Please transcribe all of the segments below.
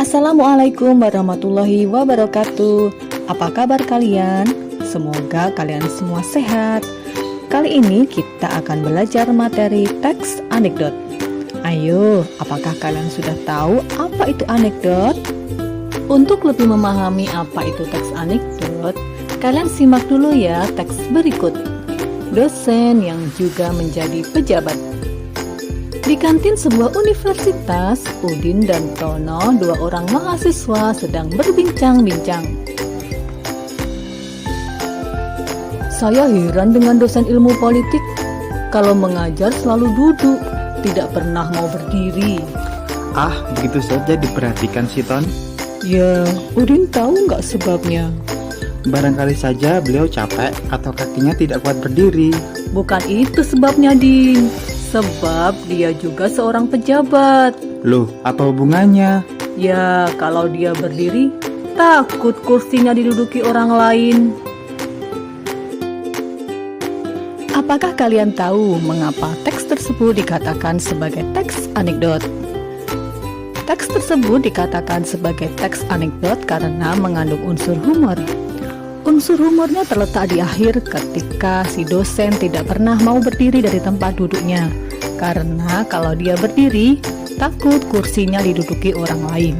Assalamualaikum warahmatullahi wabarakatuh. Apa kabar kalian? Semoga kalian semua sehat. Kali ini kita akan belajar materi teks anekdot. Ayo, apakah kalian sudah tahu apa itu anekdot? Untuk lebih memahami apa itu teks anekdot, kalian simak dulu ya teks berikut. Dosen yang juga menjadi pejabat. Di kantin sebuah universitas, Udin dan Tono, dua orang mahasiswa, sedang berbincang-bincang. Saya heran dengan dosen ilmu politik. Kalau mengajar selalu duduk, tidak pernah mau berdiri. Ah, begitu saja diperhatikan si Ton. Ya, Udin tahu nggak sebabnya? Barangkali saja beliau capek atau kakinya tidak kuat berdiri. Bukan itu sebabnya, Din. Sebab dia juga seorang pejabat. Loh, apa hubungannya? Ya, kalau dia berdiri, takut kursinya diduduki orang lain. Apakah kalian tahu mengapa teks tersebut dikatakan sebagai teks anekdot? Teks tersebut dikatakan sebagai teks anekdot karena mengandung unsur humor. Unsur humornya terletak di akhir ketika si dosen tidak pernah mau berdiri dari tempat duduknya. Karena kalau dia berdiri, takut kursinya diduduki orang lain.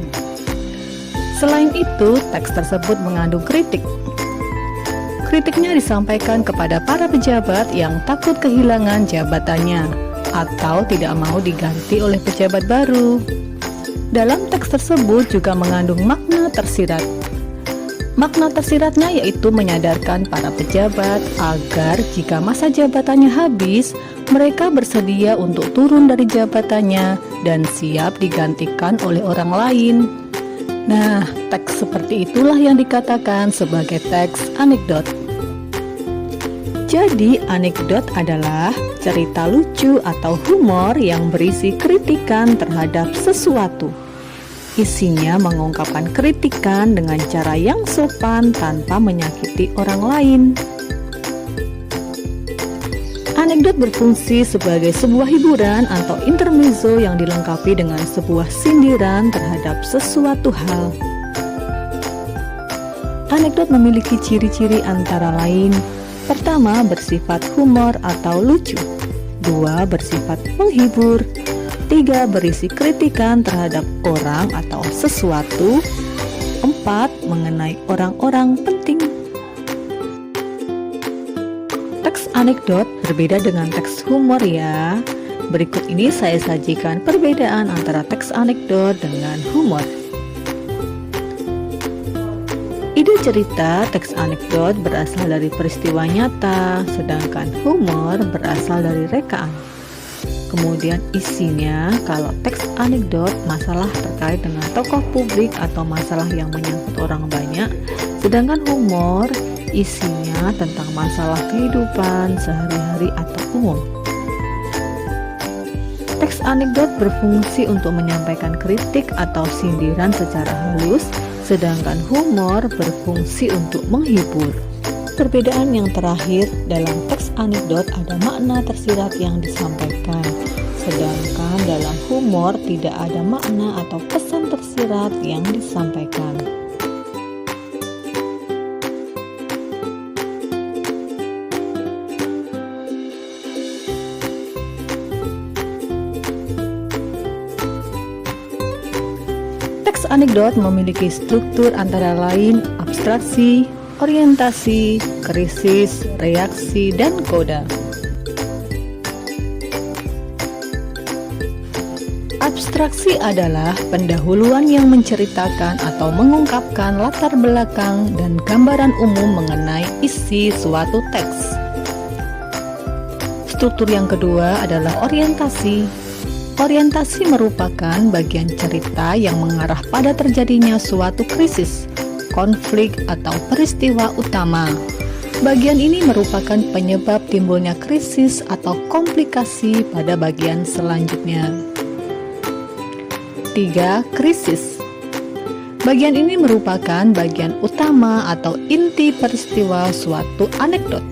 Selain itu, teks tersebut mengandung kritik. Kritiknya disampaikan kepada para pejabat yang takut kehilangan jabatannya atau tidak mau diganti oleh pejabat baru. Dalam teks tersebut juga mengandung makna tersirat. Makna tersiratnya yaitu menyadarkan para pejabat agar jika masa jabatannya habis, mereka bersedia untuk turun dari jabatannya dan siap digantikan oleh orang lain. Nah, teks seperti itulah yang dikatakan sebagai teks anekdot. Jadi, anekdot adalah cerita lucu atau humor yang berisi kritikan terhadap sesuatu. Isinya mengungkapkan kritikan dengan cara yang sopan tanpa menyakiti orang lain. Anekdot berfungsi sebagai sebuah hiburan atau intermezzo yang dilengkapi dengan sebuah sindiran terhadap sesuatu hal. Anekdot memiliki ciri-ciri antara lain: pertama, bersifat humor atau lucu; dua, bersifat menghibur; tiga, berisi kritikan terhadap orang atau sesuatu; empat, mengenai orang-orang penting. Teks anekdot berbeda dengan teks humor ya. Berikut ini saya sajikan perbedaan antara teks anekdot dengan humor. Ide cerita teks anekdot berasal dari peristiwa nyata, sedangkan humor berasal dari rekaan. Kemudian isinya, kalau teks anekdot masalah terkait dengan tokoh publik atau masalah yang menyangkut orang banyak, sedangkan humor isinya tentang masalah kehidupan sehari-hari atau umum. Teks anekdot berfungsi untuk menyampaikan kritik atau sindiran secara halus, sedangkan humor berfungsi untuk menghibur. Perbedaan yang terakhir, dalam teks anekdot ada makna tersirat yang disampaikan, sedangkan dalam humor tidak ada makna atau pesan tersirat yang disampaikan. Teks anekdot memiliki struktur antara lain abstraksi, orientasi, krisis, reaksi, dan koda. Abstraksi adalah pendahuluan yang menceritakan atau mengungkapkan latar belakang dan gambaran umum mengenai isi suatu teks. Struktur yang kedua adalah orientasi. Orientasi merupakan bagian cerita yang mengarah pada terjadinya suatu krisis, konflik, atau peristiwa utama. Bagian ini merupakan penyebab timbulnya krisis atau komplikasi pada bagian selanjutnya. 3. Krisis. Bagian ini merupakan bagian utama atau inti peristiwa suatu anekdot.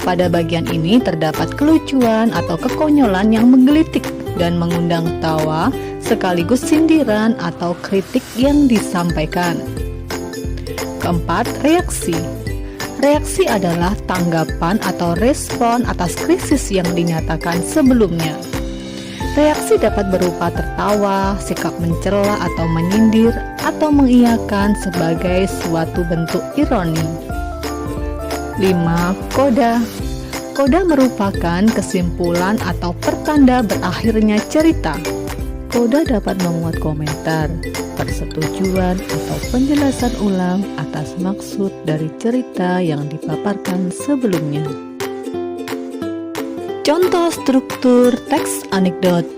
Pada bagian ini terdapat kelucuan atau kekonyolan yang menggelitik dan mengundang tawa sekaligus sindiran atau kritik yang disampaikan. Keempat, reaksi. Reaksi adalah tanggapan atau respon atas krisis yang dinyatakan sebelumnya. Reaksi dapat berupa tertawa, sikap mencela atau menyindir, atau mengiyakan sebagai suatu bentuk ironi. 5. Koda. Koda merupakan kesimpulan atau pertanda berakhirnya cerita. Koda dapat memuat komentar, persetujuan, atau penjelasan ulang atas maksud dari cerita yang dipaparkan sebelumnya. Contoh struktur teks anekdot.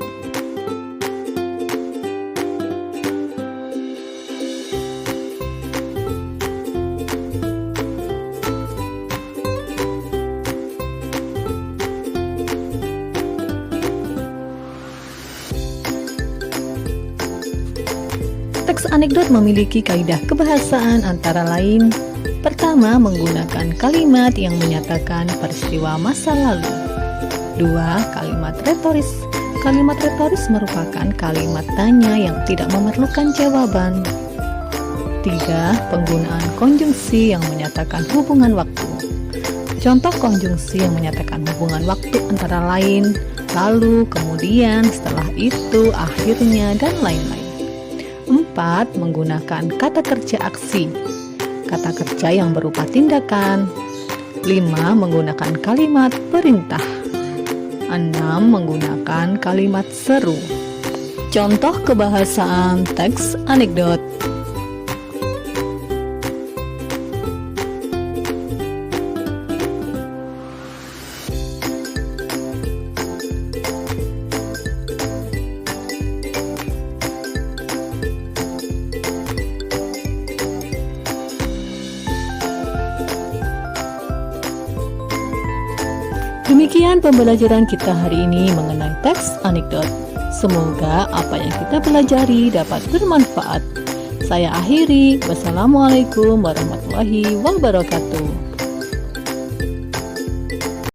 Teks anekdot memiliki kaidah kebahasaan antara lain: pertama, menggunakan kalimat yang menyatakan peristiwa masa lalu. 2. Kalimat retoris. Kalimat retoris merupakan kalimat tanya yang tidak memerlukan jawaban. 3. Penggunaan konjungsi yang menyatakan hubungan waktu. Contoh konjungsi yang menyatakan hubungan waktu antara lain, lalu, kemudian, setelah itu, akhirnya, dan lain-lain. 4. Menggunakan kata kerja aksi. Kata kerja yang berupa tindakan. 5. Menggunakan kalimat perintah. 6. Menggunakan kalimat seru. Contoh kebahasaan teks anekdot. Demikian pembelajaran kita hari ini mengenai teks anekdot. Semoga apa yang kita pelajari dapat bermanfaat. Saya akhiri. Wassalamualaikum warahmatullahi wabarakatuh.